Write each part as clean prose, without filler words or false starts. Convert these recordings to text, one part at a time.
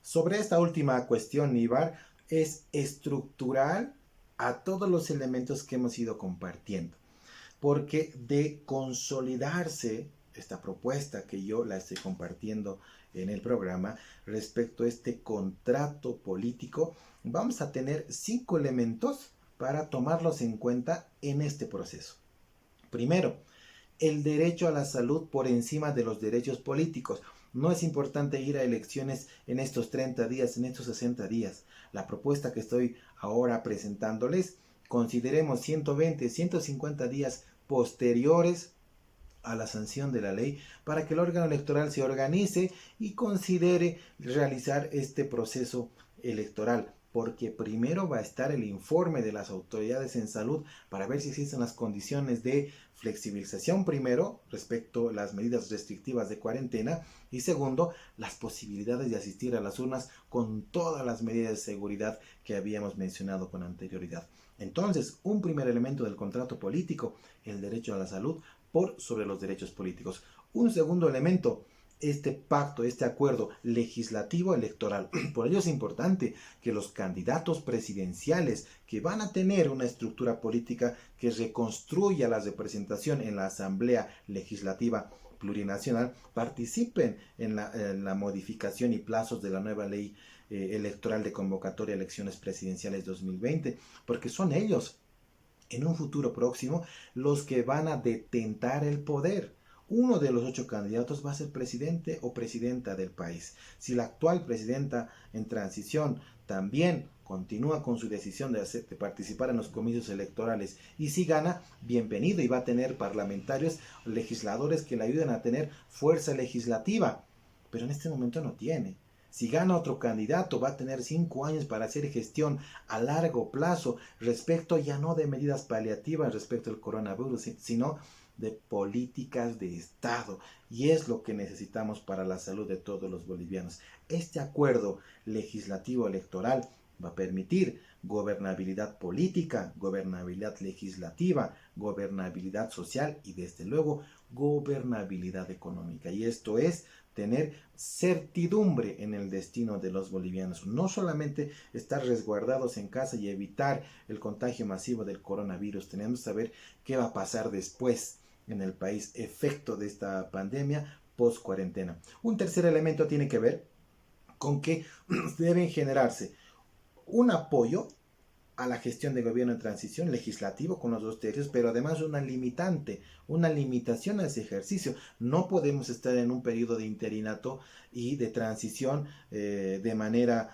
Sobre esta última cuestión, Ibar, es estructural a todos los elementos que hemos ido compartiendo, porque de consolidarse esta propuesta que yo la estoy compartiendo en el programa respecto a este contrato político, vamos a tener 5 elementos para tomarlos en cuenta en este proceso. Primero, el derecho a la salud por encima de los derechos políticos. No es importante ir a elecciones en estos 30 días, en estos 60 días. La propuesta que estoy ahora presentándoles, consideremos 120, 150 días posteriores a la sanción de la ley para que el órgano electoral se organice y considere realizar este proceso electoral, porque primero va a estar el informe de las autoridades en salud para ver si existen las condiciones de flexibilización primero respecto a las medidas restrictivas de cuarentena y segundo las posibilidades de asistir a las urnas con todas las medidas de seguridad que habíamos mencionado con anterioridad. Entonces, un primer elemento del contrato político, el derecho a la salud por sobre los derechos políticos. Un segundo elemento, este pacto, este acuerdo legislativo electoral. Por ello es importante que los candidatos presidenciales que van a tener una estructura política que reconstruya la representación en la Asamblea Legislativa Plurinacional participen en la modificación y plazos de la nueva ley electoral de convocatoria a elecciones presidenciales 2020, porque son ellos en un futuro próximo los que van a detentar el poder. Uno de los 8 candidatos va a ser presidente o presidenta del país. Si la actual presidenta en transición también continúa con su decisión de participar en los comicios electorales y si gana, bienvenido, y va a tener parlamentarios, legisladores que le ayuden a tener fuerza legislativa. Pero en este momento no tiene. Si gana otro candidato, va a tener 5 años para hacer gestión a largo plazo respecto ya no de medidas paliativas respecto al coronavirus, sino de políticas de Estado. Y es lo que necesitamos para la salud de todos los bolivianos. Este acuerdo legislativo electoral va a permitir gobernabilidad política, gobernabilidad legislativa, gobernabilidad social y desde luego gobernabilidad económica. Y esto es tener certidumbre en el destino de los bolivianos, no solamente estar resguardados en casa y evitar el contagio masivo del coronavirus. Tenemos que saber qué va a pasar después en el país, efecto de esta pandemia post cuarentena. Un tercer elemento tiene que ver con que deben generarse un apoyo a la gestión de gobierno en transición legislativo con los 2 tercios, pero además una limitante, una limitación a ese ejercicio. No podemos estar en un periodo de interinato y de transición de manera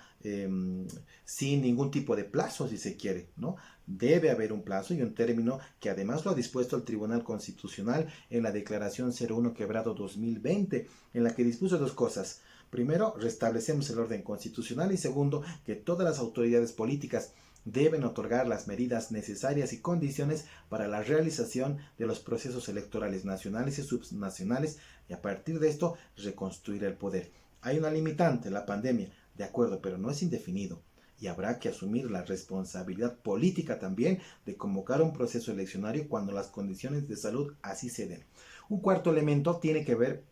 sin ningún tipo de plazo, si se quiere, ¿no? Debe haber un plazo y un término que además lo ha dispuesto el Tribunal Constitucional en la Declaración 01 Quebrado 2020, en la que dispuso 2 cosas. Primero, restablecemos el orden constitucional y segundo, que todas las autoridades políticas deben otorgar las medidas necesarias y condiciones para la realización de los procesos electorales nacionales y subnacionales y a partir de esto reconstruir el poder. Hay una limitante, la pandemia, de acuerdo, pero no es indefinido y habrá que asumir la responsabilidad política también de convocar un proceso eleccionario cuando las condiciones de salud así se den. Un cuarto elemento tiene que ver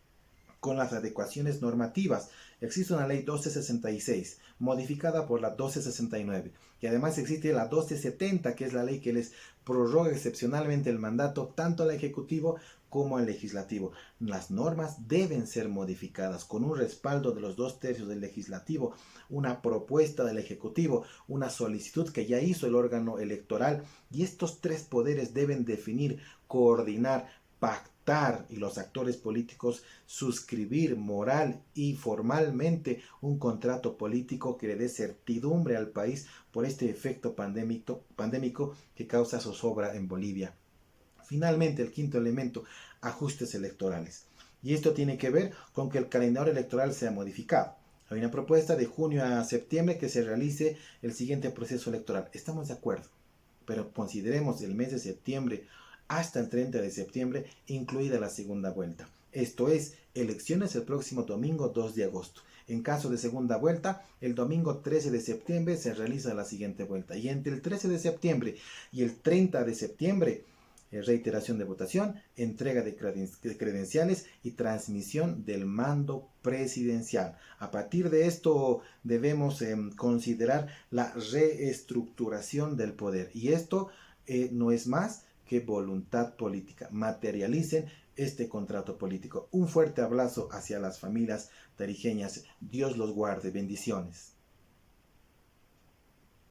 con las adecuaciones normativas. Existe una ley 1266, modificada por la 1269, y además existe la 1270, que es la ley que les prorroga excepcionalmente el mandato tanto al Ejecutivo como al Legislativo. Las normas deben ser modificadas con un respaldo de los 2 tercios del Legislativo, una propuesta del Ejecutivo, una solicitud que ya hizo el órgano electoral, y estos 3 poderes deben definir, coordinar, pactar y los actores políticos suscribir moral y formalmente un contrato político que le dé certidumbre al país por este efecto pandémico que causa zozobra en Bolivia. Finalmente, el quinto elemento, ajustes electorales. Y esto tiene que ver con que el calendario electoral sea modificado. Hay una propuesta de junio a septiembre que se realice el siguiente proceso electoral. Estamos de acuerdo, pero consideremos el mes de septiembre hasta el 30 de septiembre, incluida la segunda vuelta. Esto es, elecciones el próximo domingo 2 de agosto. En caso de segunda vuelta, el domingo 13 de septiembre se realiza la siguiente vuelta. Y entre el 13 de septiembre y el 30 de septiembre reiteración de votación, entrega de credenciales y transmisión del mando presidencial. A partir de esto debemos considerar la reestructuración del poder, y esto no es más que voluntad política. Materialicen este contrato político. Un fuerte abrazo hacia las familias tarijeñas. Dios los guarde. Bendiciones.